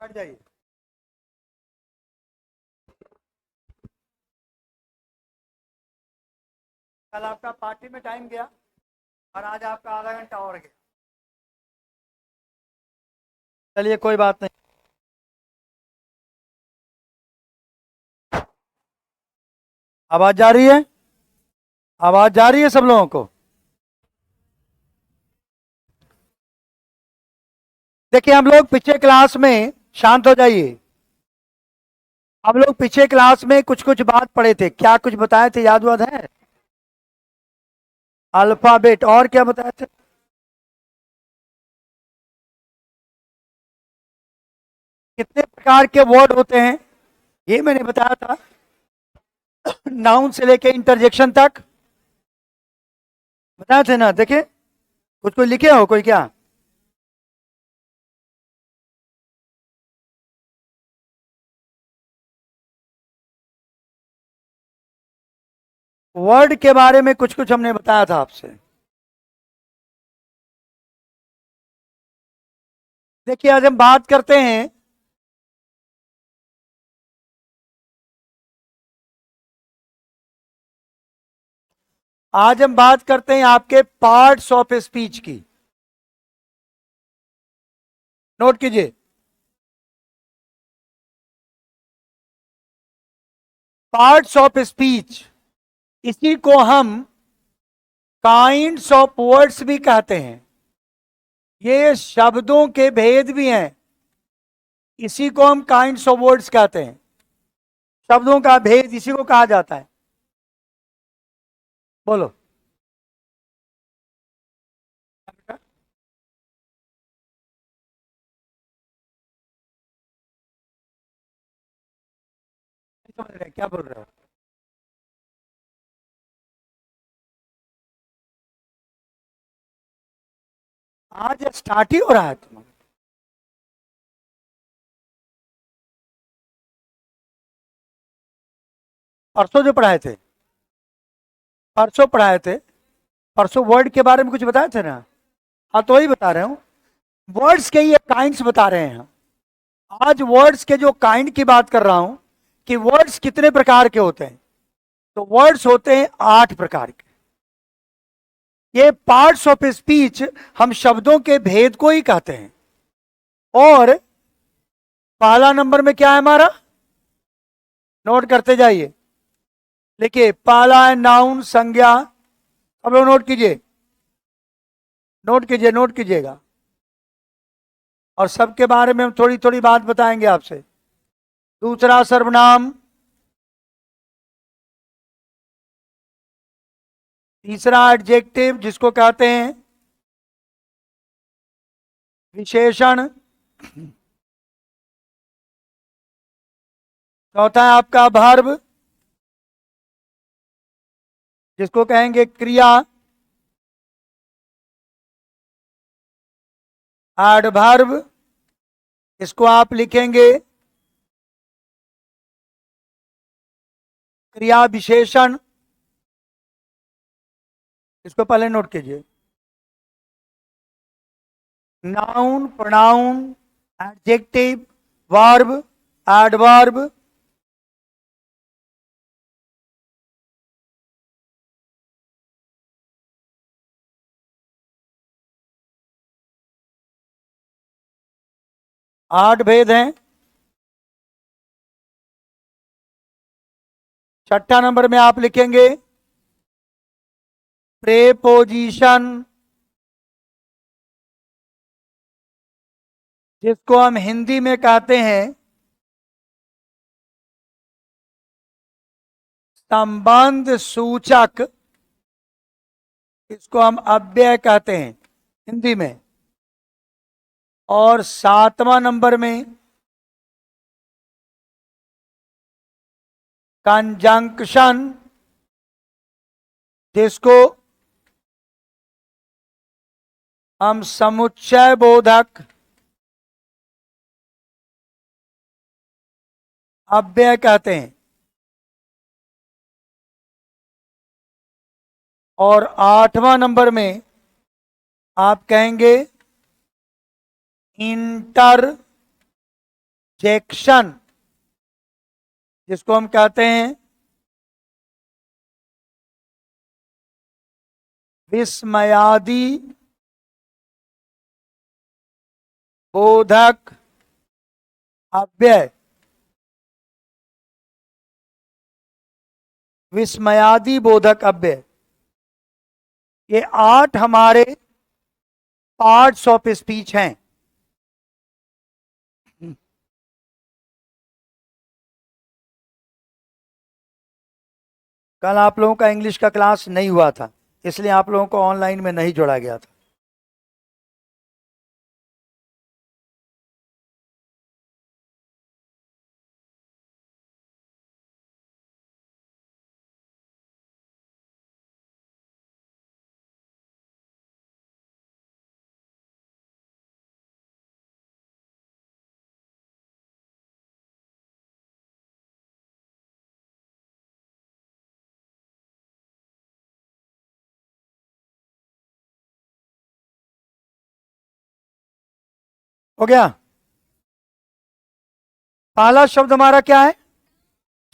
हट जाइए। कल आपका पार्टी में टाइम गया और आज आपका आधा घंटा और गया। चलिए कोई बात नहीं। आवाज जा रही है? आवाज जा रही है सब लोगों को? देखिए हम लोग पिछले क्लास में, शांत हो जाइए, हम लोग पिछले क्लास में कुछ कुछ बात पढ़े थे। क्या कुछ बताए थे, याद वाद है? अल्फाबेट, और क्या बताए थे? कितने प्रकार के वर्ड होते हैं ये मैंने बताया था। नाउन से लेके इंटरजेक्शन तक बताए थे ना। देखिए कुछ कोई लिखे हो, कोई क्या? वर्ड के बारे में कुछ कुछ हमने बताया था आपसे। देखिए आज हम बात करते हैं आपके पार्ट्स ऑफ स्पीच की। नोट कीजिए, पार्ट्स ऑफ स्पीच, इसी को हम काइंड्स ऑफ वर्ड्स भी कहते हैं। ये शब्दों के भेद भी हैं, इसी को हम काइंड्स ऑफ वर्ड्स कहते हैं। शब्दों का भेद इसी को कहा जाता है। बोलो। समझ रहे क्या बोल रहे हो? आज स्टार्ट ही हो रहा है तुम्हारा। परसों जो पढ़ाए थे, परसों पढ़ाए थे, परसों वर्ड के बारे में कुछ बताए थे ना। हाँ तो वही बता रहे हूँ, वर्ड्स के ये काइंड्स बता रहे हैं हम। आज वर्ड्स के जो काइंड की बात कर रहा हूं कि वर्ड्स कितने प्रकार के होते हैं। तो वर्ड्स होते हैं 8 प्रकार के। ये पार्ट्स ऑफ स्पीच हम शब्दों के भेद को ही कहते हैं। और पहला नंबर में क्या है हमारा? नोट करते जाइए। देखिए पहला है नाउन, संज्ञा। सब लोग नोट कीजिए, नोट कीजिए, नोट कीजिएगा। और सबके बारे में हम थोड़ी थोड़ी बात बताएंगे आपसे। दूसरा सर्वनाम। तीसरा एडजेक्टिव, जिसको कहते हैं विशेषण। चौथा है आपका वर्ब, जिसको कहेंगे क्रिया। एडवर्ब, इसको आप लिखेंगे क्रिया विशेषण। इसको पहले नोट कीजिए। Noun, pronoun, adjective, verb, adverb. आठ भेद हैं। छठा नंबर में आप लिखेंगे प्रेपोजिशन, जिसको हम हिंदी में कहते हैं संबंध सूचक। इसको हम अव्यय कहते हैं हिंदी में। और सातवां नंबर में कंजंक्शन, जिसको हम समुच्चय बोधक अव्यय कहते हैं। और आठवां नंबर में आप कहेंगे इंटर ऑब्जेक्शन, जिसको हम कहते हैं विस्मयादि बोधक अव्यय। विस्मयादि बोधक अव्यय, ये 8 हमारे पार्ट्स ऑफ स्पीच हैं। कल आप लोगों का इंग्लिश का क्लास नहीं हुआ था, इसलिए आप लोगों को ऑनलाइन में नहीं जोड़ा गया था। हो गया? पहला शब्द हमारा क्या है?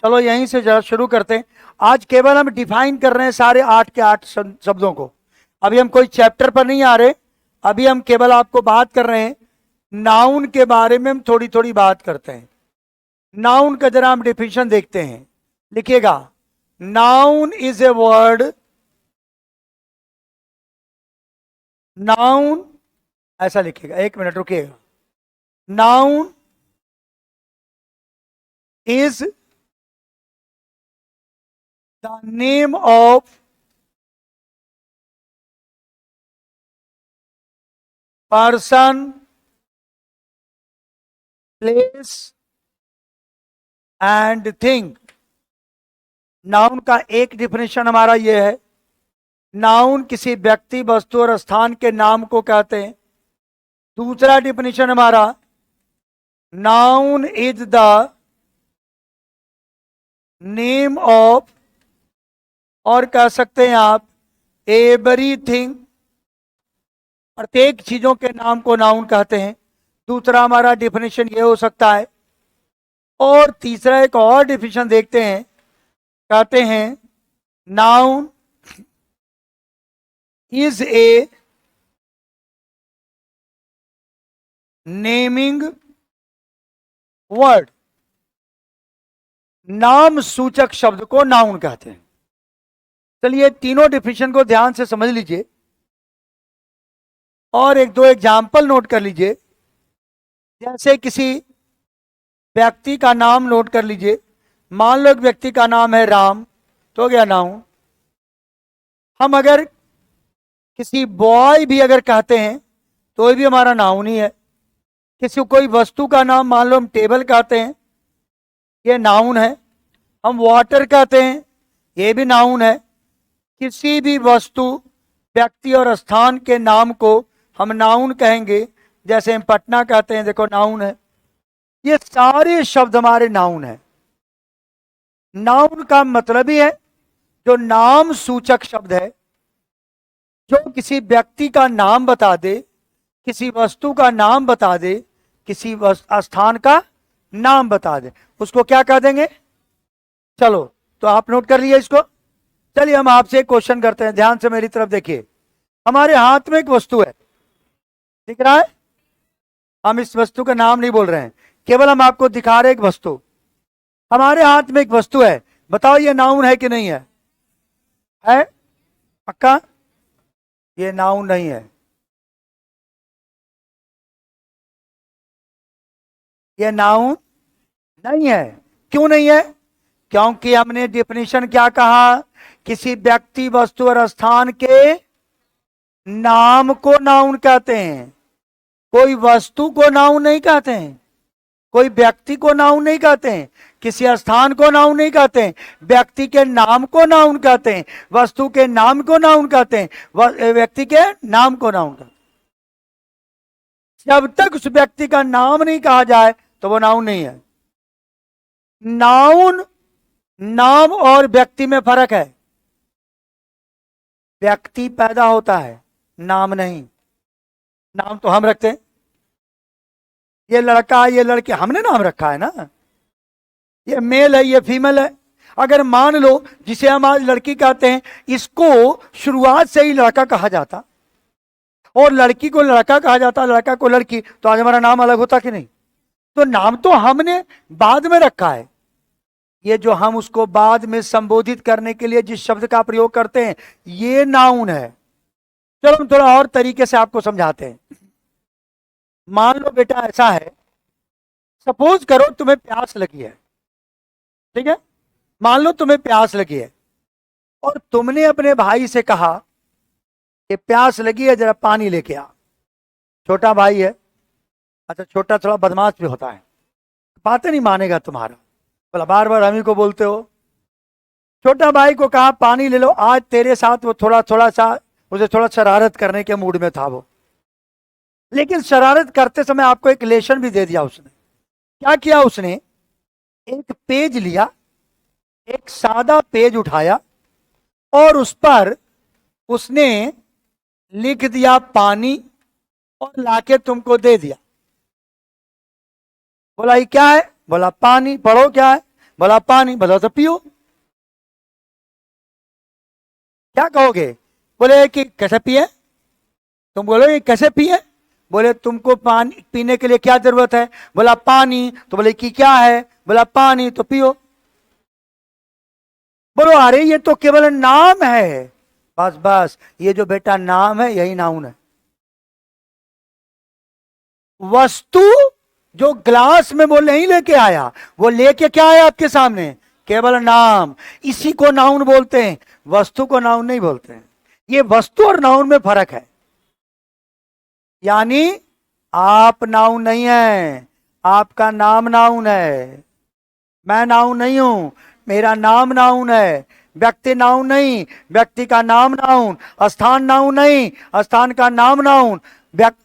चलो यहीं से जरा शुरू करते हैं। आज केवल हम डिफाइन कर रहे हैं सारे 8 के 8 शब्दों को। अभी हम कोई चैप्टर पर नहीं आ रहे, अभी हम केवल आपको बात कर रहे हैं नाउन के बारे में। हम थोड़ी थोड़ी बात करते हैं। नाउन का जरा हम डिफिनेशन देखते हैं। लिखिएगा, noun is a word, noun ऐसा लिखिएगा, 1 मिनट रुकिएगा। Noun is the name of person, place and thing। Noun का एक डिफिनेशन हमारा यह है, नाउन किसी व्यक्ति, वस्तु और स्थान के नाम को कहते हैं। दूसरा डिफिनेशन हमारा, noun is the name of, और कह सकते हैं आप एवरीथिंग, प्रत्येक चीजों के नाम को नाउन कहते हैं। दूसरा हमारा डिफिनेशन ये हो सकता है। और तीसरा एक और डिफिनेशन देखते हैं, कहते हैं noun is A naming word. नाम सूचक शब्द को नाउन कहते हैं। चलिए तीनों डिफिनेशन को ध्यान से समझ लीजिए और एक दो एग्जाम्पल नोट कर लीजिए। जैसे किसी व्यक्ति का नाम नोट कर लीजिए। मान लो एक व्यक्ति का नाम है राम, तो हो गया नाउन। हम अगर किसी बॉय भी अगर कहते हैं तो भी हमारा नाउन ही है। किसी कोई वस्तु का नाम, मान लो हम टेबल कहते हैं, ये नाउन है। हम वाटर कहते हैं, ये भी नाउन है। किसी भी वस्तु, व्यक्ति और स्थान के नाम को हम नाउन कहेंगे। जैसे हम पटना कहते हैं, देखो नाउन है। ये सारे शब्द हमारे नाउन है। नाउन का मतलब ही है जो नाम सूचक शब्द है, जो किसी व्यक्ति का नाम बता दे, किसी वस्तु का नाम बता दे, किसी स्थान का नाम बता दे, उसको क्या कह देंगे? चलो तो आप नोट कर लिए इसको। चलिए हम आपसे एक क्वेश्चन करते हैं, ध्यान से मेरी तरफ देखिए। हमारे हाथ में एक वस्तु है, दिख रहा है? हम इस वस्तु का नाम नहीं बोल रहे हैं, केवल हम आपको दिखा रहे एक वस्तु। हमारे हाथ में एक वस्तु है, बताओ ये नाउन है कि नहीं है? है? पक्का? ये नाउन नहीं है। ये नाउन नहीं है। क्यों नहीं है? क्योंकि हमने डिफिनेशन क्या कहा? किसी व्यक्ति, वस्तु और स्थान के नाम को नाउन कहते हैं। कोई वस्तु को नाउन नहीं कहते हैं, कोई व्यक्ति को नाउन नहीं कहते हैं, किसी स्थान को नाउन नहीं कहते हैं। व्यक्ति के नाम को नाउन कहते हैं, वस्तु के नाम को नाउन कहते हैं, व्यक्ति के नाम को नाउन कहते हैं। जब तक उस व्यक्ति का नाम नहीं कहा जाए तो वो नाउन नहीं है। नाउन, नाम और व्यक्ति में फर्क है। व्यक्ति पैदा होता है, नाम नहीं। नाम तो हम रखते हैं, ये लड़का ये लड़की, हमने नाम रखा है ना, ये मेल है ये फीमेल है। अगर मान लो जिसे हम आज लड़की कहते हैं, इसको शुरुआत से ही लड़का कहा जाता और लड़की को लड़का कहा जाता, लड़का को लड़की, तो आज हमारा नाम अलग होता कि नहीं? तो नाम तो हमने बाद में रखा है। ये जो हम उसको बाद में संबोधित करने के लिए जिस शब्द का प्रयोग करते हैं, ये नाउन है। चलो हम थोड़ा और तरीके से आपको समझाते हैं। मान लो बेटा ऐसा है, सपोज करो तुम्हें प्यास लगी है, ठीक है, मान लो तुम्हें प्यास लगी है और तुमने अपने भाई से कहा कि प्यास लगी है जरा पानी लेके आ। छोटा भाई है, अच्छा छोटा थोड़ा बदमाश भी होता है, बातें नहीं मानेगा तुम्हारा, बोला बार बार हम ही को बोलते हो। छोटा भाई को कहा पानी ले लो, आज तेरे साथ वो थोड़ा थोड़ा सा उसे थोड़ा शरारत करने के मूड में था वो, लेकिन शरारत करते समय आपको एक लेशन भी दे दिया उसने। क्या किया उसने? एक पेज लिया, एक सादा पेज उठाया और उस पर उसने लिख दिया पानी और लाके तुमको दे दिया। बोला ये क्या है? बोला पानी। पढ़ो क्या है? बोला पानी। बोला तो पियो। क्या कहोगे? बोले कि कैसे पिए? तुम बोलो ये कैसे पिए? बोले तुमको पानी पीने के लिए क्या जरूरत है? बोला पानी। तो बोले कि क्या है? बोला पानी। तो पियो। बोलो अरे ये तो केवल नाम है। बस बस, ये जो बेटा नाम है यही नाउन है। वस्तु जो ग्लास में वो नहीं लेके आया, वो लेके क्या आया आपके सामने? केवल नाम। इसी को नाउन बोलते हैं, वस्तु को नाउन नहीं बोलते हैं। ये वस्तु और नाउन में फर्क है। यानी आप नाउन नहीं है, आपका नाम नाउन है। मैं नाउन नहीं हूं, मेरा नाम नाउन है। व्यक्ति नाउन नहीं, व्यक्ति का नाम नाउन। स्थान नाउन नहीं, स्थान का नाम नाउन।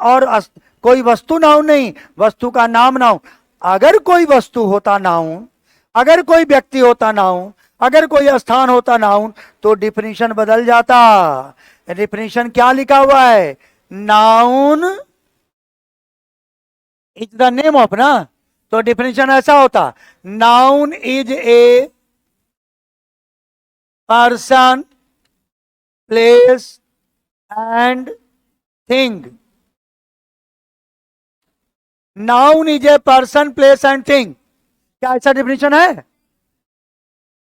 और कोई वस्तु नाउन नहीं, वस्तु का नाम नाउन। अगर कोई वस्तु होता नाउन, अगर कोई व्यक्ति होता नाउन, अगर कोई स्थान होता नाउन, तो डिफिनीशन बदल जाता। डिफिनीशन क्या लिखा हुआ है? Noun is the name of ना, तो डिफिनीशन ऐसा होता, noun is a person place and thing. Noun is a person place and thing. क्या ऐसा डिफिनीशन है?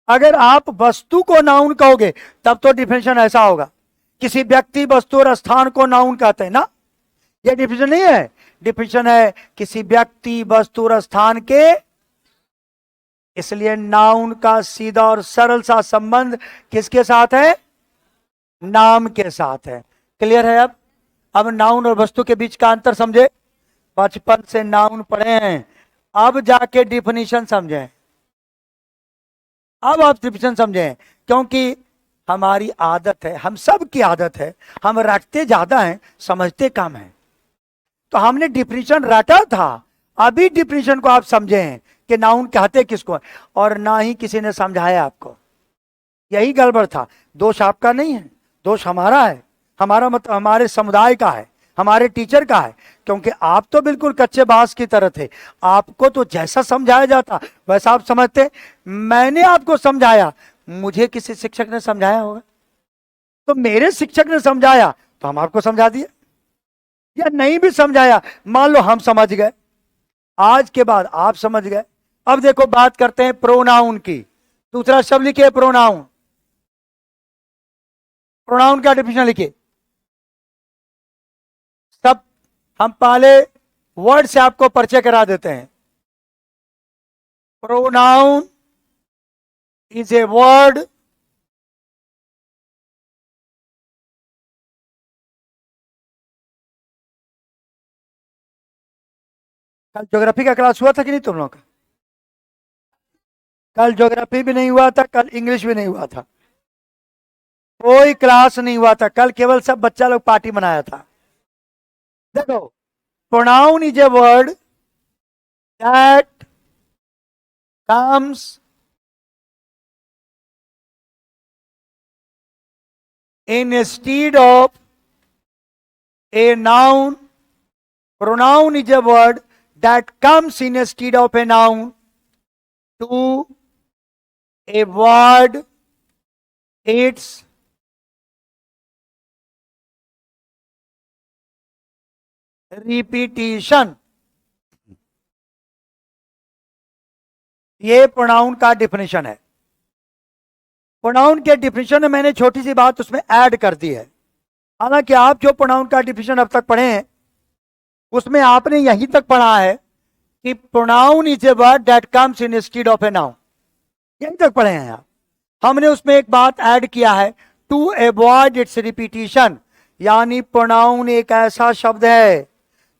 अगर आप वस्तु को नाउन कहोगे तब तो डिफिनीशन ऐसा होगा, किसी व्यक्ति वस्तु और स्थान को नाउन कहते हैं ना। यह डिफिनीशन नहीं है, डिफिनीशन है किसी व्यक्ति वस्तु और स्थान के। इसलिए नाउन का सीधा और सरल सा संबंध किसके साथ है? नाम के साथ है। क्लियर है? अब नाउन और वस्तु के बीच का अंतर समझे। बचपन से नाउन पढ़े हैं, अब जाके डिफिनीशन समझें। अब आप डिफिनीशन समझें, क्योंकि हमारी आदत है, हम सब की आदत है, हम रटते ज्यादा हैं, समझते कम हैं। तो हमने डिफिनीशन रटा था, अभी डिफिनीशन को आप समझें कि नाउन कहते किसको, और ना ही किसी ने समझाया आपको। यही गड़बड़ था। दोष आपका नहीं है, दोष हमारा है। हमारा मतलब हमारे समुदाय का है, हमारे टीचर का है। क्योंकि आप तो बिल्कुल कच्चे बांस की तरह थे, आपको तो जैसा समझाया जाता वैसा आप समझते। मैंने आपको समझाया, मुझे किसी शिक्षक ने समझाया होगा, तो मेरे शिक्षक ने समझाया तो हम आपको समझा दिए। या नहीं भी समझाया, मान लो हम समझ गए, आज के बाद आप समझ गए। अब देखो बात करते हैं प्रोनाउन की। दूसरा शब्द लिखिए प्रोनाउन। प्रोनाउन का डिफिनेशन लिखिए। सब हम पहले वर्ड से आपको परिचय करा देते हैं। प्रोनाउन इज ए वर्ड कल ज्योग्राफी का क्लास हुआ था कि नहीं तुम लोग का? कल ज्योग्राफी भी नहीं हुआ था, कल इंग्लिश भी नहीं हुआ था, कोई क्लास नहीं हुआ था कल, केवल सब बच्चा लोग पार्टी मनाया था। देखो, pronoun is a word that comes instead of a noun. Pronoun is a word that comes instead of a noun to avoid its repetition. ये प्रोनाउन का डिफिनेशन है। प्रोनाउन के डिफिनेशन में मैंने छोटी सी बात उसमें ऐड कर दी है। हालांकि आप जो प्रोनाउन का डिफिनेशन अब तक पढ़े हैं उसमें आपने यहीं तक पढ़ा है कि pronoun is a word that comes instead of a noun, यहीं तक पढ़े हैं आप। हमने उसमें एक बात ऐड किया है, टू अवॉइड इट्स रिपीटिशन, यानी प्रोनाउन एक ऐसा शब्द है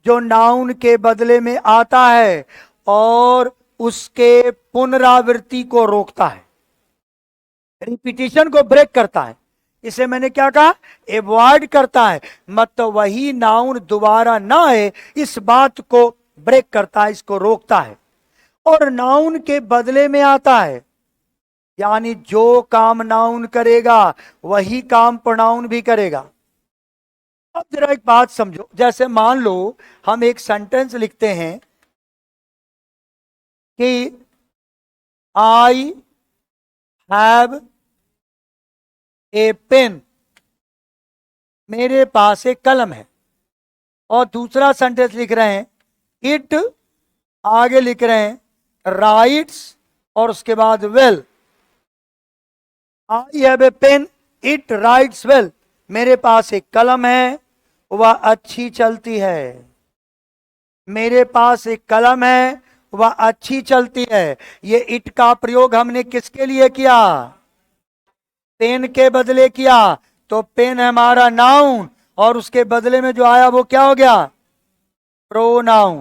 जो नाउन के बदले में आता है और उसके पुनरावृत्ति को रोकता है, रिपीटिशन को ब्रेक करता है। इसे मैंने क्या कहा, अवॉइड करता है, मतलब वही नाउन दोबारा ना आए इस बात को ब्रेक करता है, इसको रोकता है। और नाउन के बदले में आता है, यानी जो काम नाउन करेगा वही काम प्रोनाउन भी करेगा। अब जरा एक बात समझो, जैसे मान लो हम एक सेंटेंस लिखते हैं कि आई हैव ए पेन, मेरे पास एक कलम है। और दूसरा सेंटेंस लिख रहे हैं इट, आगे लिख रहे हैं राइट्स और उसके बाद well. I have a pen, it writes well, मेरे पास एक कलम है वह अच्छी चलती है। मेरे पास एक कलम है वह अच्छी चलती है। ये इट का प्रयोग हमने किसके लिए किया, पेन के बदले किया। तो पेन है हमारा नाउन और उसके बदले में जो आया वो क्या हो गया, प्रोनाउन।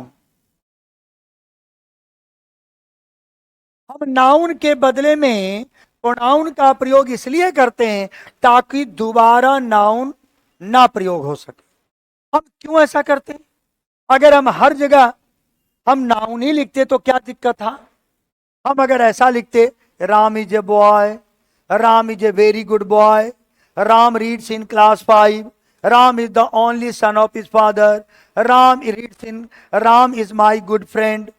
हम नाउन के बदले में प्रोनाउन का प्रयोग इसलिए करते हैं ताकि दोबारा नाउन ना प्रयोग हो सके। हम क्यों ऐसा करते हैं, अगर हम हर जगह हम नाउन ही लिखते तो क्या दिक्कत था। हम अगर ऐसा लिखते Ram is a boy, Ram is a very good boy, Ram reads in class 5, Ram is the only son of his father, Ram reads in, Ram is my good friend,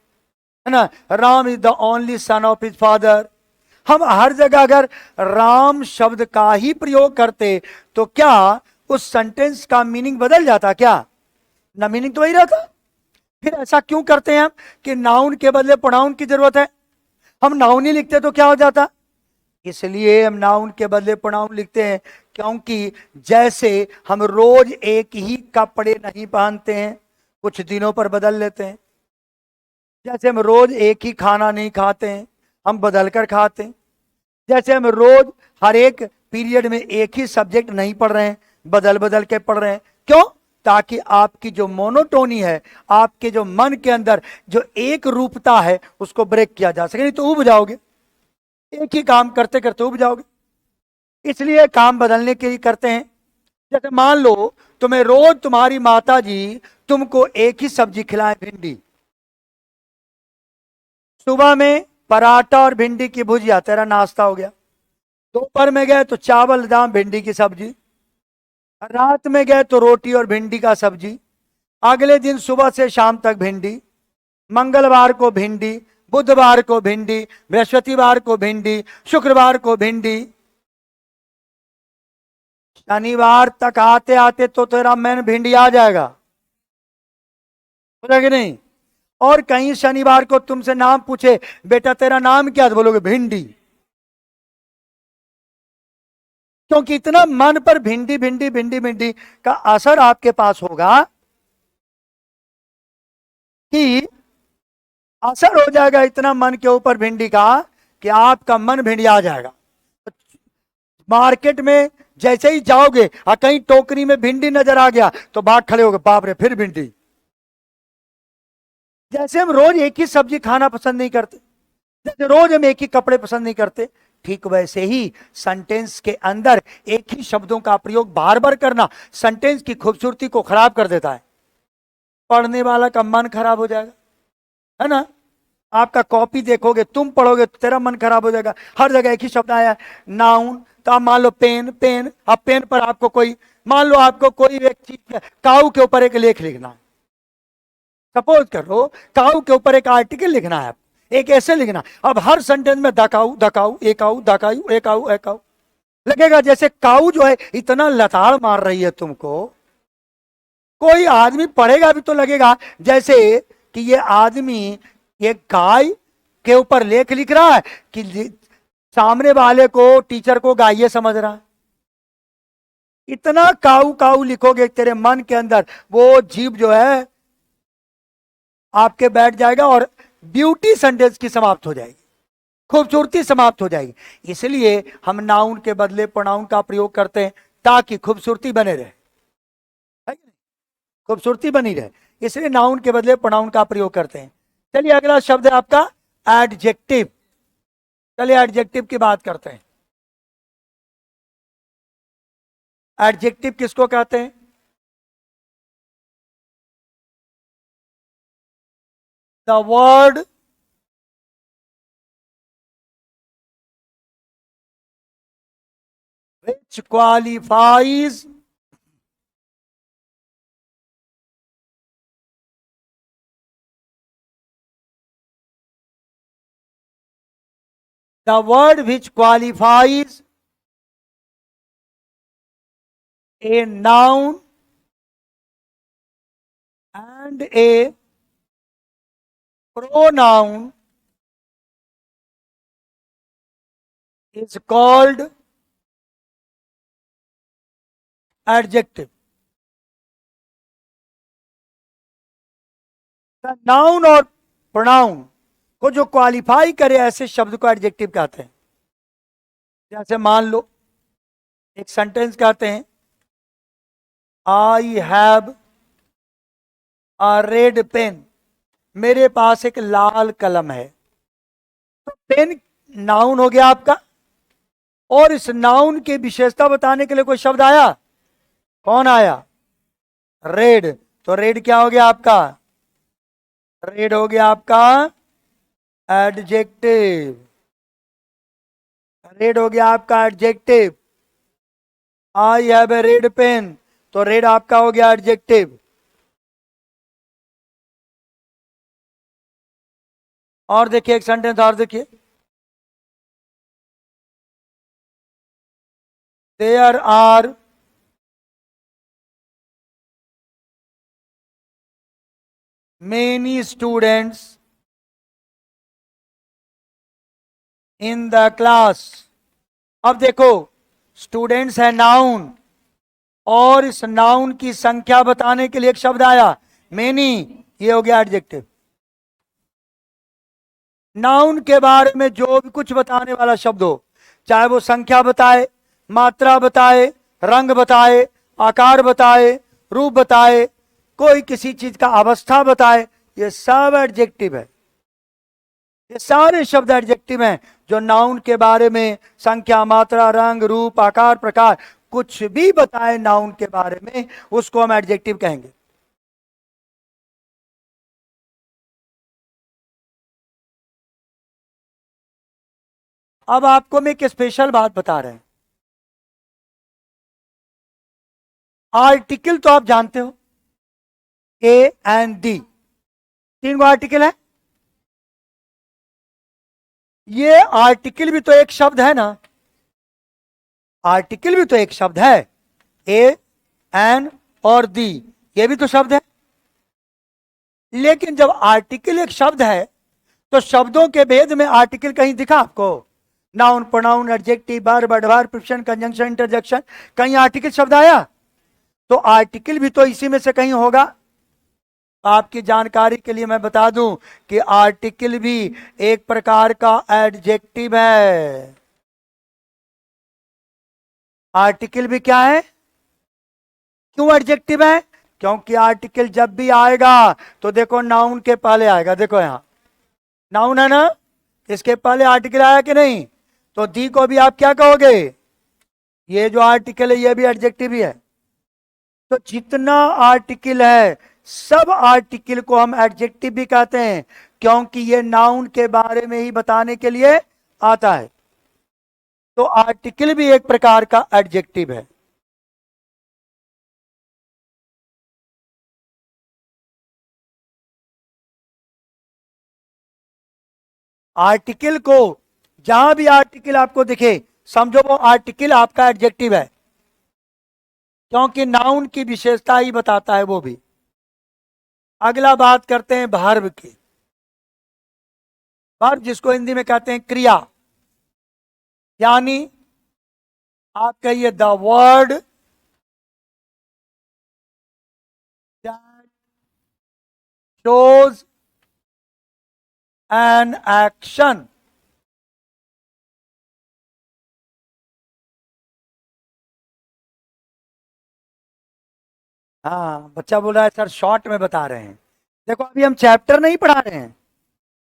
है ना, Ram is the only son of his father. हम हर जगह अगर राम शब्द का ही प्रयोग करते तो क्या उस सेंटेंस का मीनिंग बदल जाता, क्या ना, मीनिंग तो वही रहता। फिर ऐसा क्यों करते हैं हम कि नाउन के बदले प्रोनाउन की जरूरत है। हम नाउन ही लिखते तो क्या हो जाता, इसलिए हम नाउन के बदले प्रोनाउन लिखते हैं क्योंकि जैसे हम रोज एक ही कपड़े नहीं पहनते हैं, कुछ दिनों पर बदल लेते हैं। जैसे हम रोज एक ही खाना नहीं खाते हैं, हम बदल कर खाते हैं। जैसे हम रोज हर एक पीरियड में एक ही सब्जेक्ट नहीं पढ़ रहे हैं, बदल बदल के पढ़ रहे हैं। क्यों, ताकि आपकी जो मोनोटोनी है, आपके जो मन के अंदर जो एक रूपता है उसको ब्रेक किया जा सके, नहीं तो उब जाओगे, एक ही काम करते करते उब जाओगे। इसलिए काम बदलने के लिए करते हैं। जैसे मान लो तुम्हें रोज तुम्हारी माता जी तुमको एक ही सब्जी खिलाए, भिंडी, सुबह में पराठा और भिंडी की भुजिया, तेरा नाश्ता हो गया। दोपहर में गए तो चावल दाम भिंडी की सब्जी, रात में गए तो रोटी और भिंडी का सब्जी, अगले दिन सुबह से शाम तक भिंडी, मंगलवार को भिंडी, बुधवार को भिंडी, बृहस्पतिवार को भिंडी, शुक्रवार को भिंडी। शनिवार तक आते आते तो तेरा मन भिंडी आ जाएगा, बोला कि नहीं। और कहीं शनिवार को तुमसे नाम पूछे, बेटा तेरा नाम क्या, तो बोलोगे भिंडी, क्योंकि इतना मन पर भिंडी भिंडी भिंडी भिंडी का असर आपके पास होगा कि असर हो जाएगा इतना मन के ऊपर भिंडी का कि आपका मन भिंडी आ जाएगा। मार्केट में जैसे ही जाओगे और कहीं टोकरी में भिंडी नजर आ गया तो भाग खड़े होगे, बाप रे फिर भिंडी। जैसे हम रोज एक ही सब्जी खाना पसंद नहीं करते, जैसे रोज हम एक ही कपड़े पसंद नहीं करते, ठीक वैसे ही सेंटेंस के अंदर एक ही शब्दों का प्रयोग बार बार करना सेंटेंस की खूबसूरती को खराब कर देता है। पढ़ने वाला का मन खराब हो जाएगा, है ना। आपका कॉपी देखोगे, तुम पढ़ोगे तो तेरा मन खराब हो जाएगा। हर जगह एक ही शब्द आया, नाउन, तो आप मान लो पेन, पेन, अब पेन पर आपको कोई, मान लो आपको कोई एक चीज काऊ के ऊपर एक लेख लिखना, सपोज करो काऊ के ऊपर एक आर्टिकल लिखना है, एक ऐसे लिखना। अब हर सेंटेंस में दकाऊ दकाऊ एकाऊ दकाऊ एकाऊ एकाऊ लगेगा, जैसे काऊ जो है इतना लताड़ मार रही है तुमको। कोई आदमी पढ़ेगा भी तो लगेगा जैसे कि ये आदमी ये गाय के ऊपर लेख लिख रहा है कि सामने वाले को टीचर को गाय ये समझ रहा है। इतना काऊ काऊ लिखोगे तेरे मन के अंदर, वो जीव जो है आपके बैठ जाएगा और ब्यूटी सेंटेंस की समाप्त हो जाएगी, खूबसूरती समाप्त हो जाएगी। इसलिए हम नाउन के बदले प्रोनाउन का प्रयोग करते हैं ताकि खूबसूरती बने रहे, खूबसूरती बनी रहे, इसलिए नाउन के बदले प्रोनाउन का प्रयोग करते हैं। चलिए अगला शब्द है आपका एडजेक्टिव। चलिए एडजेक्टिव की बात करते हैं। एडजेक्टिव किसको कहते हैं? The word which qualifies the word which qualifies a noun and a pronoun is called adjective. The noun और pronoun को जो क्वालिफाई करे ऐसे शब्द को एडजेक्टिव कहते हैं। जैसे मान लो एक सेंटेंस कहते हैं I have a red pen, मेरे पास एक लाल कलम है। तो पेन नाउन हो गया आपका, और इस नाउन की विशेषता बताने के लिए कोई शब्द आया, कौन आया? रेड। तो रेड क्या हो गया आपका? रेड हो गया आपका एडजेक्टिव। रेड हो गया आपका adjective. I have a red pen, तो रेड आपका हो गया एडजेक्टिव। और देखिए एक सेंटेंस और देखिए, there are many students in the class। अब देखो स्टूडेंट्स है नाउन, और इस नाउन की संख्या बताने के लिए एक शब्द आया मेनी, ये हो गया एडजेक्टिव। नाउन के बारे में जो भी कुछ बताने वाला शब्द हो, चाहे वो संख्या बताए, मात्रा बताए, रंग बताए, आकार बताए, रूप बताए, कोई किसी चीज का अवस्था बताए, ये सब एडजेक्टिव है। ये सारे शब्द एडजेक्टिव हैं जो नाउन के बारे में संख्या, मात्रा, रंग, रूप, आकार, प्रकार कुछ भी बताए नाउन के बारे में, उसको हम एडजेक्टिव कहेंगे। अब आपको मैं एक स्पेशल बात बता रहे हैं। आर्टिकल तो आप जानते हो, ए एंड डी, तीन गो आर्टिकल है। ये आर्टिकल भी तो एक शब्द है ना, आर्टिकल भी तो एक शब्द है। ए एन और दी, ये भी तो शब्द है। लेकिन जब आर्टिकल एक शब्द है तो शब्दों के भेद में आर्टिकल कहीं दिखा आपको? Noun, pronoun, adjective, verb, adverb, preposition, conjunction, interjection, कहीं आर्टिकल शब्द आया? तो आर्टिकल भी तो इसी में से कहीं होगा। आपकी जानकारी के लिए मैं बता दूं कि आर्टिकल भी एक प्रकार का एडजेक्टिव है। आर्टिकल भी क्या है? क्यों एडजेक्टिव है? क्योंकि आर्टिकल जब भी आएगा तो देखो नाउन के पहले आएगा। देखो यहां नाउन है ना, इसके पहले आर्टिकल आया कि नहीं? तो दी को भी आप क्या कहोगे? ये जो आर्टिकल है ये भी एडजेक्टिव ही है। तो जितना आर्टिकल है सब आर्टिकल को हम एडजेक्टिव भी कहते हैं, क्योंकि ये नाउन के बारे में ही बताने के लिए आता है। तो आर्टिकल भी एक प्रकार का एडजेक्टिव है। आर्टिकल को, जहां भी आर्टिकल आपको दिखे समझो वो आर्टिकल आपका एडजेक्टिव है, क्योंकि नाउन की विशेषता ही बताता है वो भी। अगला बात करते हैं वर्ब की। वर्ब जिसको हिंदी में कहते हैं क्रिया, यानी आप कहिए the word that shows an action. हाँ, बच्चा बोल रहा है सर शॉर्ट में बता रहे हैं। देखो अभी हम चैप्टर नहीं पढ़ा रहे हैं,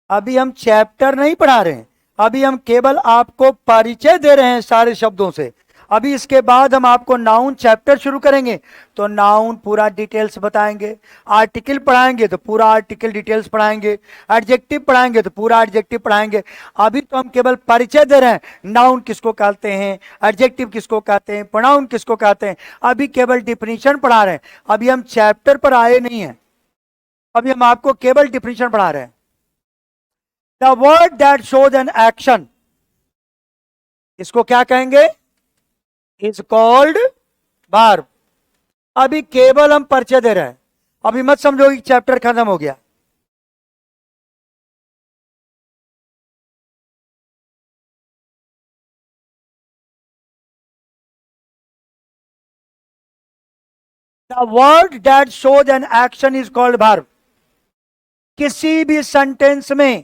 अभी हम चैप्टर नहीं पढ़ा रहे हैं, अभी हम केवल आपको परिचय दे रहे हैं सारे शब्दों से। अभी इसके बाद हम आपको नाउन चैप्टर शुरू करेंगे, तो नाउन पूरा डिटेल्स बताएंगे, आर्टिकल पढ़ाएंगे तो पूरा आर्टिकल डिटेल्स पढ़ाएंगे, एडजेक्टिव पढ़ाएंगे तो पूरा एडजेक्टिव पढ़ाएंगे। अभी तो हम केवल परिचय दे रहे हैं, नाउन किसको कहते हैं, एडजेक्टिव किसको कहते हैं, प्रोनाउन किसको कहते हैं, अभी केवल डिफिनीशन पढ़ा रहे हैं। अभी हम चैप्टर पर आए नहीं हैं, अभी हम आपको केवल डिफिनीशन पढ़ा रहे हैं। The word that shows an action, इसको क्या कहेंगे, इज कॉल्ड वर्ब। अभी केवल हम परिचय दे रहे हैं, अभी मत समझो कि चैप्टर खत्म हो गया। The word that shows an action is called verb. किसी भी सेंटेंस में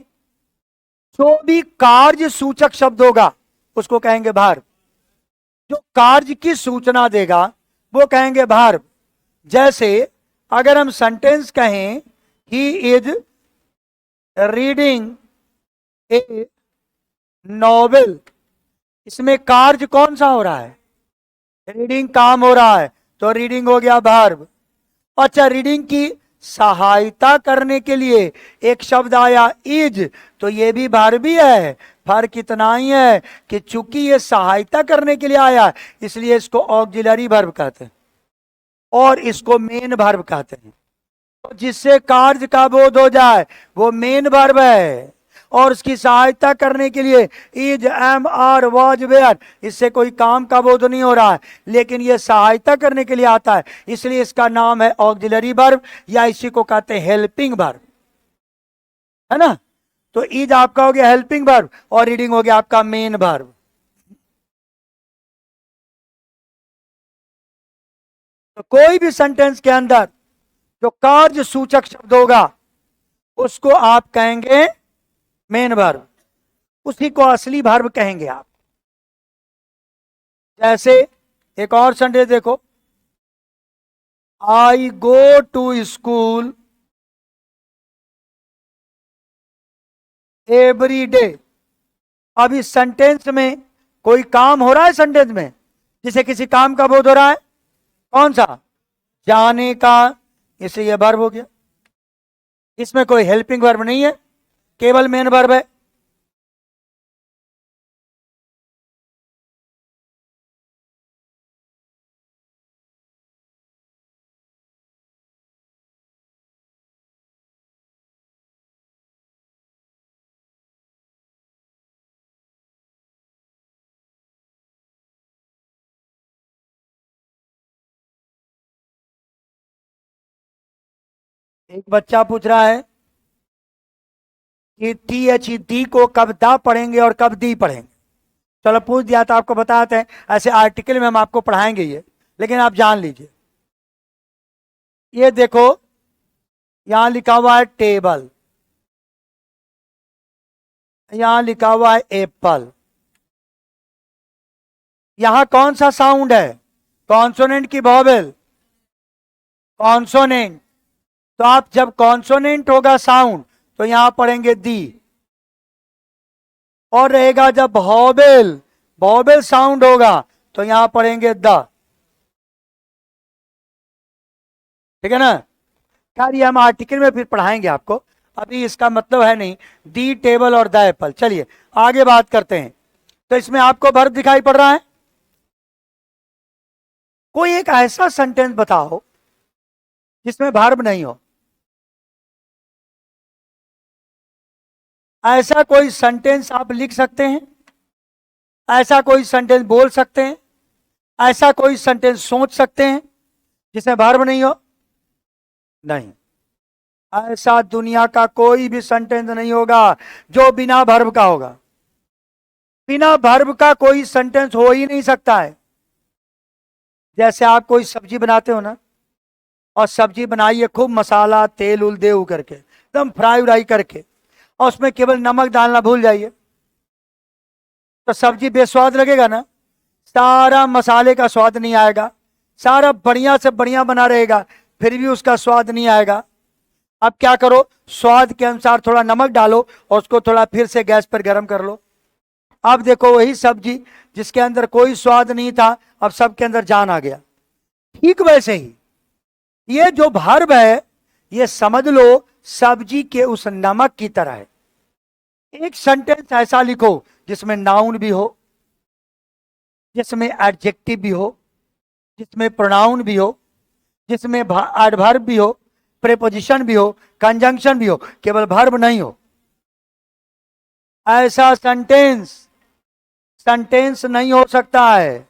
जो भी कार्य सूचक शब्द होगा उसको कहेंगे वर्ब। जो कार्य की सूचना देगा वो कहेंगे वर्ब। जैसे अगर हम सेंटेंस कहें he is reading A novel, इसमें कार्य कौन सा हो रहा है, रीडिंग काम हो रहा है, तो रीडिंग हो गया वर्ब। अच्छा, रीडिंग की सहायता करने के लिए एक शब्द आया इज, तो ये भी वर्ब ही है। फर्क इतना ही है कि चूंकि ये सहायता करने के लिए आया इसलिए इसको ऑक्सिलरी वर्ब कहते हैं और इसको मेन वर्ब कहते हैं। तो जिससे कार्य का बोध हो जाए वो मेन वर्ब है, और उसकी सहायता करने के लिए is am are was were, इससे कोई काम का बोध नहीं हो रहा है, लेकिन ये सहायता करने के लिए आता है, इसलिए इसका नाम है ऑक्सिलरी वर्ब, या इसी को कहते हैं हेल्पिंग वर्ब, है ना। तो इज आपका हो गया हेल्पिंग वर्ब और रीडिंग हो गया आपका मेन वर्ब। तो कोई भी सेंटेंस के अंदर जो कार्य सूचक शब्द होगा उसको आप कहेंगे मेन वर्ब, उसी को असली वर्ब कहेंगे आप। जैसे एक और सेंटेंस देखो, I go to school every day. अब इस सेंटेंस में कोई काम हो रहा है सेंटेंस में जिसे किसी काम का बोध हो रहा है, कौन सा, जाने का, इसलिए यह वर्ब हो गया। इसमें कोई हेल्पिंग वर्ब नहीं है, केवल मेन वर्ब है। एक बच्चा पूछ रहा है कि टी एच डी को कब दा पढ़ेंगे और कब दी पढ़ेंगे। चलो पूछ दिया तो आपको बताते हैं, ऐसे आर्टिकल में हम आपको पढ़ाएंगे ये, लेकिन आप जान लीजिए। ये देखो यहां लिखा हुआ है टेबल, यहां लिखा हुआ है एप्पल। यहां कौन सा साउंड है, कॉन्सोनेंट की वॉवेल, कॉन्सोनेंट। तो आप जब कॉन्सोनेंट होगा साउंड तो यहां पढ़ेंगे दी, और रहेगा जब वॉवेल, वॉवेल साउंड होगा तो यहां पढ़ेंगे द। ठीक है ना। खैर ये हम आर्टिकल में फिर पढ़ाएंगे आपको, अभी इसका मतलब है नहीं, दी टेबल और द एप्पल। चलिए आगे बात करते हैं। तो इसमें आपको वर्ब दिखाई पड़ रहा है, कोई एक ऐसा सेंटेंस बताओ जिसमें वर्ब नहीं हो। ऐसा कोई सेंटेंस आप लिख सकते हैं, ऐसा कोई सेंटेंस बोल सकते हैं, ऐसा कोई सेंटेंस सोच सकते हैं जिसमें वर्ब नहीं हो? नहीं, ऐसा दुनिया का कोई भी सेंटेंस नहीं होगा जो बिना वर्ब का होगा। बिना वर्ब का कोई सेंटेंस हो ही नहीं सकता है। जैसे आप कोई सब्जी बनाते हो ना, और सब्जी बनाइए खूब मसाला तेल उल दे करके एकदम फ्राई व्राई करके, और उसमें केवल नमक डालना भूल जाइए, तो सब्जी बेस्वाद लगेगा ना। सारा मसाले का स्वाद नहीं आएगा, सारा बढ़िया से बढ़िया बना रहेगा, फिर भी उसका स्वाद नहीं आएगा। अब क्या करो, स्वाद के अनुसार थोड़ा नमक डालो और उसको थोड़ा फिर से गैस पर गर्म कर लो। अब देखो वही सब्जी जिसके अंदर कोई स्वाद नहीं था, अब सबके अंदर जान आ गया। ठीक वैसे ही ये जो वर्ब है, ये समझ लो सब्जी के उस नमक की तरह है। एक सेंटेंस ऐसा लिखो जिसमें नाउन भी हो, जिसमें एडजेक्टिव भी हो, जिसमें प्रोनाउन भी हो, जिसमें एडवर्ब भी हो, प्रीपोजिशन भी हो, कंजंक्शन भी हो, केवल वर्ब नहीं हो। ऐसा सेंटेंस नहीं हो सकता है।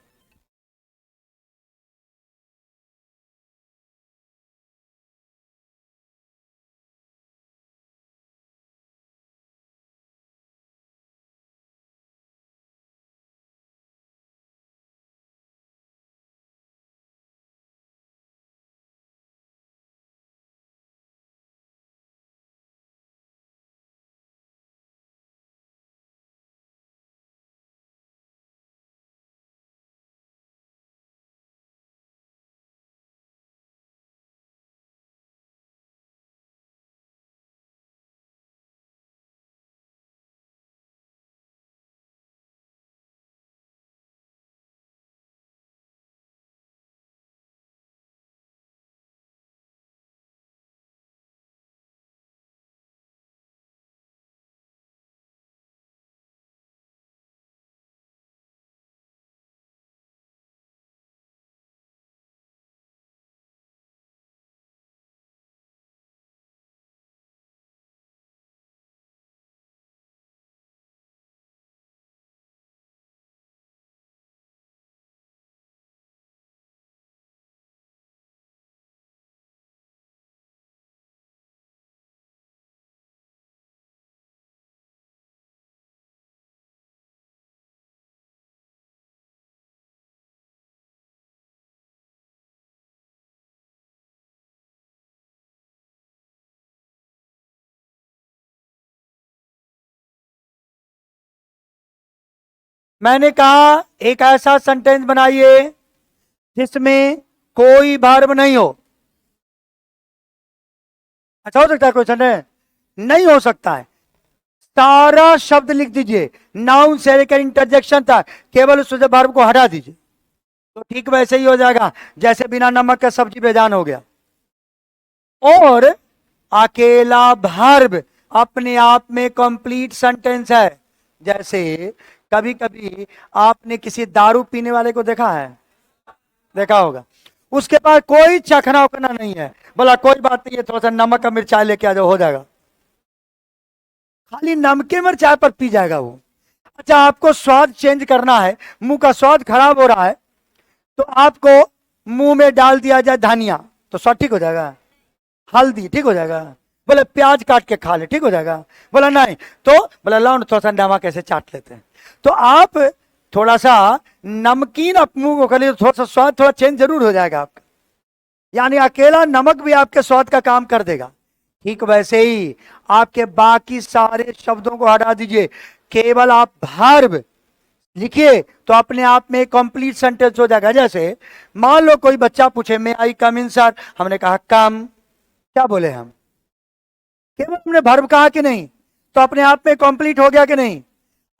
मैंने कहा एक ऐसा सेंटेंस बनाइए जिसमें कोई वर्ब नहीं हो। अच्छा हो सकता है कोई सेंटेंस? नहीं हो सकता है। सारा शब्द लिख दीजिए, नाउन से लेकर इंटरजेक्शन तक, केवल उस वर्ब को हटा दीजिए, तो ठीक वैसे ही हो जाएगा जैसे बिना नमक का सब्जी बेजान हो गया। और अकेला वर्ब अपने आप में कंप्लीट सेंटेंस है। जैसे कभी कभी आपने किसी दारू पीने वाले को देखा है? देखा होगा। उसके पास कोई चखना उखना नहीं है, बोला कोई बात नहीं है, थोड़ा सा नमक का मिर्चाई लेके आ जाओ, हो जाएगा। खाली नमके मिर्चाई पर पी जाएगा वो। अच्छा, आपको स्वाद चेंज करना है, मुंह का स्वाद खराब हो रहा है, तो आपको मुंह में डाल दिया जाए धनिया, तो स्वाद ठीक हो जाएगा? हल्दी ठीक हो जाएगा? बोले प्याज काट के खा ले, ठीक हो जाएगा? बोला नहीं, तो बोला लाओ थोड़ा सा नमक ऐसे चाट लेते हैं। तो आप थोड़ा सा नमकीन आप मुंह को कर लीजिए, थोड़ा सा स्वाद थोड़ा चेंज जरूर हो जाएगा आपका। यानी अकेला नमक भी आपके स्वाद का काम कर देगा। ठीक वैसे ही आपके बाकी सारे शब्दों को हटा दीजिए, केवल आप वर्ब लिखिए तो अपने आप में कंप्लीट सेंटेंस हो जाएगा। जैसे मान लो कोई बच्चा पूछे मे आई कम इन सर, हमने कहा कम, क्या बोले हम? केवल हमने वर्ब कहा कि नहीं, तो अपने आप में कंप्लीट हो गया कि नहीं?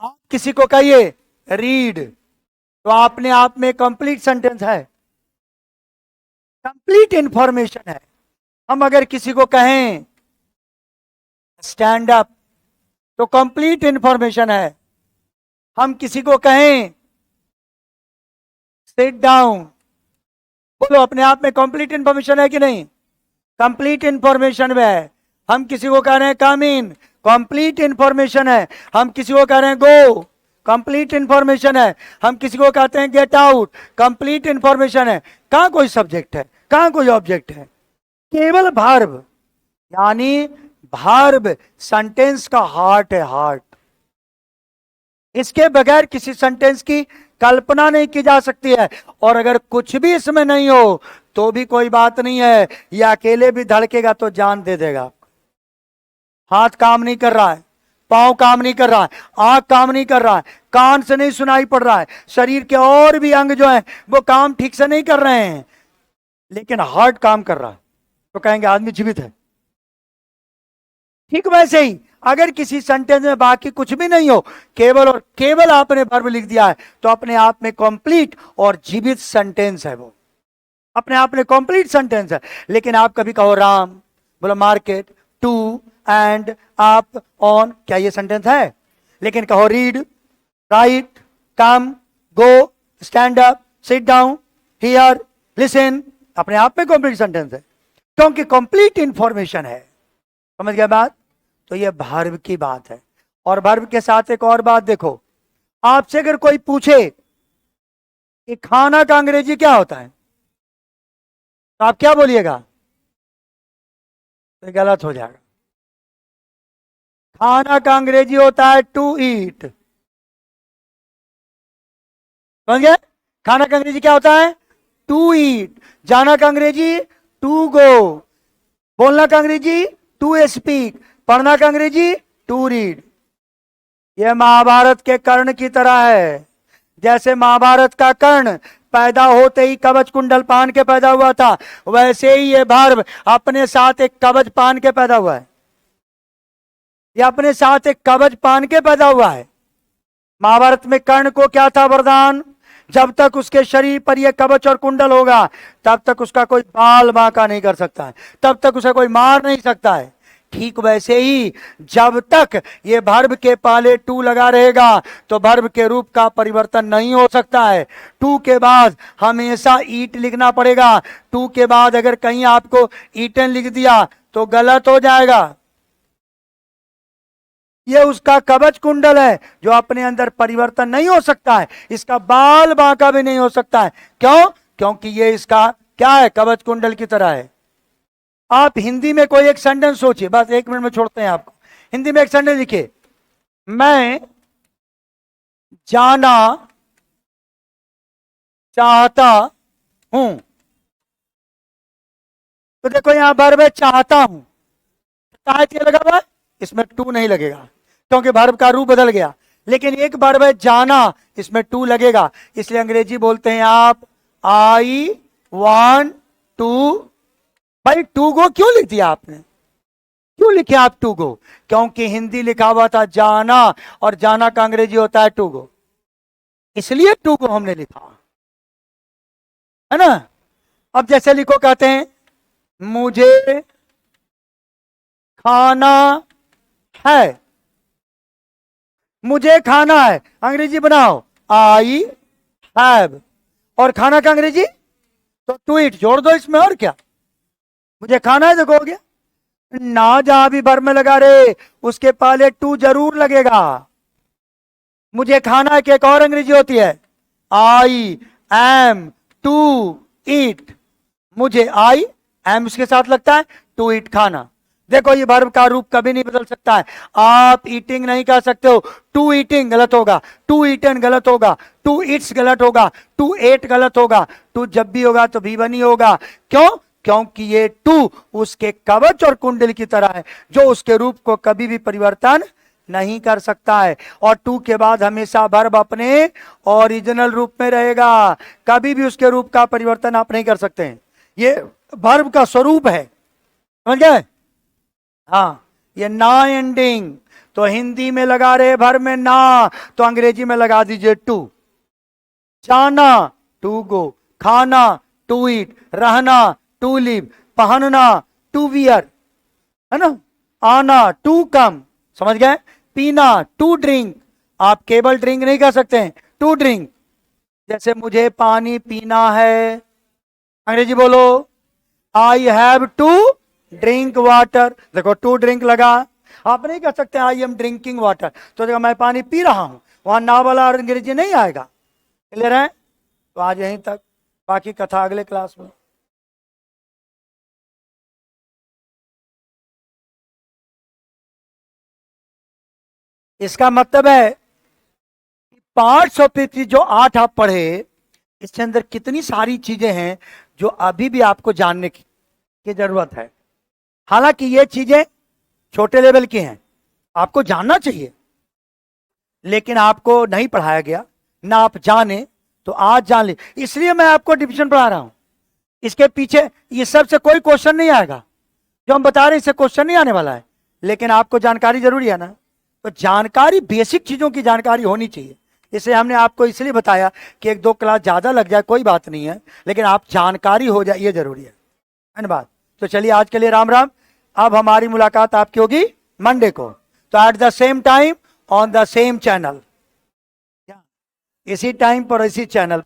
आप किसी को कहिए रीड, तो अपने आप में कंप्लीट सेंटेंस है, कंप्लीट इंफॉर्मेशन है। हम अगर किसी को कहें स्टैंड अप, तो कंप्लीट इंफॉर्मेशन है। हम किसी को कहें सिट डाउन, बोलो अपने आप में कंप्लीट इंफॉर्मेशन है कि नहीं? कंप्लीट इंफॉर्मेशन में है। हम किसी को कह रहे हैं कम इन, कंप्लीट इंफॉर्मेशन है, हम किसी को कह रहे हैं गो, कंप्लीट इंफॉर्मेशन है, हम किसी को कहते हैं गेट आउट, कंप्लीट इंफॉर्मेशन है। कहां कोई सब्जेक्ट है, कहां कोई ऑब्जेक्ट है, केवल भार्ब, यानी भार्ब सेंटेंस का हार्ट है, हार्ट। इसके बगैर किसी सेंटेंस की कल्पना नहीं की जा सकती है। और अगर कुछ भी इसमें नहीं हो तो भी कोई बात नहीं है, यह अकेले भी धड़केगा तो जान दे देगा। हाथ काम नहीं कर रहा है, पांव काम नहीं कर रहा है, आंख काम नहीं कर रहा है, कान से नहीं सुनाई पड़ रहा है, शरीर के और भी अंग जो है वो काम ठीक से नहीं कर रहे हैं, लेकिन हार्ट काम कर रहा है, तो कहेंगे आदमी जीवित है। ठीक वैसे ही अगर किसी सेंटेंस में बाकी कुछ भी नहीं हो, केवल और केवल आपने वर्ब लिख दिया है, तो अपने आप में कंप्लीट और जीवित सेंटेंस है, वो अपने आप में कंप्लीट सेंटेंस है। लेकिन आप कभी कहो राम, बोलो market, to, and, up, on, क्या ये सेंटेंस है? लेकिन कहो read, write, come, go, stand up, sit down, hear, listen, अपने आप में कंप्लीट सेंटेंस है, क्योंकि कंप्लीट इंफॉर्मेशन है। समझ गया बात? तो ये वर्ब की बात है। और वर्ब के साथ एक और बात देखो, आपसे अगर कोई पूछे कि खाना का अंग्रेजी क्या होता है, तो आप क्या बोलिएगा? तो गलत हो जाएगा। खाना का अंग्रेजी होता है टू ईट। समझ गए? खाना का अंग्रेजी क्या होता है? To eat. जाना का अंग्रेजी टू गो। बोलना का अंग्रेजी टू स्पीक। पढ़ना का अंग्रेजी टू रीड। यह महाभारत के कर्ण की तरह है। जैसे महाभारत का कर्ण पैदा होते ही कवच कुंडल पान के पैदा हुआ था, वैसे ही ये वर्ब अपने साथ एक कवच पान के पैदा हुआ है। ये अपने साथ एक कवच पान के पैदा हुआ है। महाभारत में कर्ण को क्या था वरदान? जब तक उसके शरीर पर यह कवच और कुंडल होगा तब तक उसका कोई बाल बांका नहीं कर सकता है, तब तक उसे कोई मार नहीं सकता है। ठीक वैसे ही जब तक ये वर्ब के पहले टू लगा रहेगा तो वर्ब के रूप का परिवर्तन नहीं हो सकता है। टू के बाद हमेशा ईट लिखना पड़ेगा। टू के बाद अगर कहीं आपको ईटन लिख दिया तो गलत हो जाएगा। ये उसका कवच कुंडल है जो अपने अंदर परिवर्तन नहीं हो सकता है, इसका बाल बांका भी नहीं हो सकता है। क्यों? क्योंकि ये इसका क्या है? कवच कुंडल की तरह है। आप हिंदी में कोई एक सेंटेंस सोचिए, बस 1 मिनट में छोड़ते हैं आपको। हिंदी में एक सेंटेंस लिखिए, मैं जाना चाहता हूं। तो देखो यहां वर्ब है चाहता हूं, ये लगा हुआ है, इसमें टू नहीं लगेगा क्योंकि वर्ब का रूप बदल गया। लेकिन एक वर्ब है जाना, इसमें टू लगेगा। इसलिए अंग्रेजी बोलते हैं आप आई वांट टू। भाई टू गो क्यों लिख दिया आपने? क्यों लिखे आप टू गो? क्योंकि हिंदी लिखा हुआ था जाना और जाना का अंग्रेजी होता है टू गो, इसलिए टू गो हमने लिखा, है ना। अब जैसे लिखो, कहते हैं मुझे खाना है। मुझे खाना है, अंग्रेजी बनाओ आई हैव। और खाना का अंग्रेजी तो टू इट जोड़ दो इसमें, और क्या। मुझे खाना है, देखो हो गया ना। जहां भी वर्ब में लगा रहे उसके पहले टू जरूर लगेगा। मुझे खाना की एक और अंग्रेजी होती है आई एम टू ईट। मुझे आई एम उसके साथ लगता है, टू ईट खाना। देखो ये वर्ब का रूप कभी नहीं बदल सकता है। आप ईटिंग नहीं कह सकते हो, टू ईटिंग गलत होगा, टू ईटन गलत होगा, टू ईट्स गलत होगा, टू एट गलत होगा। टू जब भी होगा तो भी बनी होगा। क्यों? क्योंकि ये टू उसके कवच और कुंडल की तरह है जो उसके रूप को कभी भी परिवर्तन नहीं कर सकता है। और टू के बाद हमेशा वर्ब अपने ओरिजिनल रूप में रहेगा, कभी भी उसके रूप का परिवर्तन आप नहीं कर सकते हैं। ये वर्ब का स्वरूप है, समझ गए? हाँ, ये ना एंडिंग तो हिंदी में लगा रहे वर्ब में ना, तो अंग्रेजी में लगा दीजिए टू। जाना टू गो, खाना टू ईट, रहना टू लिव, पहनना टू वियर, है ना। आना टू कम, समझ गए। पीना टू ड्रिंक, आप केवल ड्रिंक नहीं कर सकते हैं, टू ड्रिंक। जैसे मुझे पानी पीना है, अंग्रेजी बोलो I have to drink water. देखो टू ड्रिंक लगा, आप नहीं कह सकते आई एम ड्रिंकिंग वाटर, तो जगह मैं पानी पी रहा हूं, वहां ना वाला और अंग्रेजी नहीं आएगा। क्लियर है? तो आज यहीं तक, बाकी कथा अगले क्लास में। इसका मतलब है पार्ट्स ऑफ पृथ्वी जो 8 आप पढ़े, इसके अंदर कितनी सारी चीजें हैं जो अभी भी आपको जानने की जरूरत है। हालांकि ये चीजें छोटे लेवल की हैं, आपको जानना चाहिए, लेकिन आपको नहीं पढ़ाया गया, ना आप जाने, तो आज जान ले। इसलिए मैं आपको डिविजन पढ़ा रहा हूं। इसके पीछे ये सब से कोई क्वेश्चन नहीं आएगा, जो हम बता रहे हैं इससे क्वेश्चन नहीं आने वाला है, लेकिन आपको जानकारी जरूरी है ना। तो जानकारी, बेसिक चीजों की जानकारी होनी चाहिए। इसलिए हमने आपको इसलिए बताया कि 1-2 क्लास ज्यादा लग जाए कोई बात नहीं है, लेकिन आप जानकारी हो जाए ये जरूरी है। धन्यवाद। तो चलिए आज के लिए राम राम। अब हमारी मुलाकात आपकी होगी मंडे को, तो at the same time on the same channel, इसी टाइम पर इसी चैनल।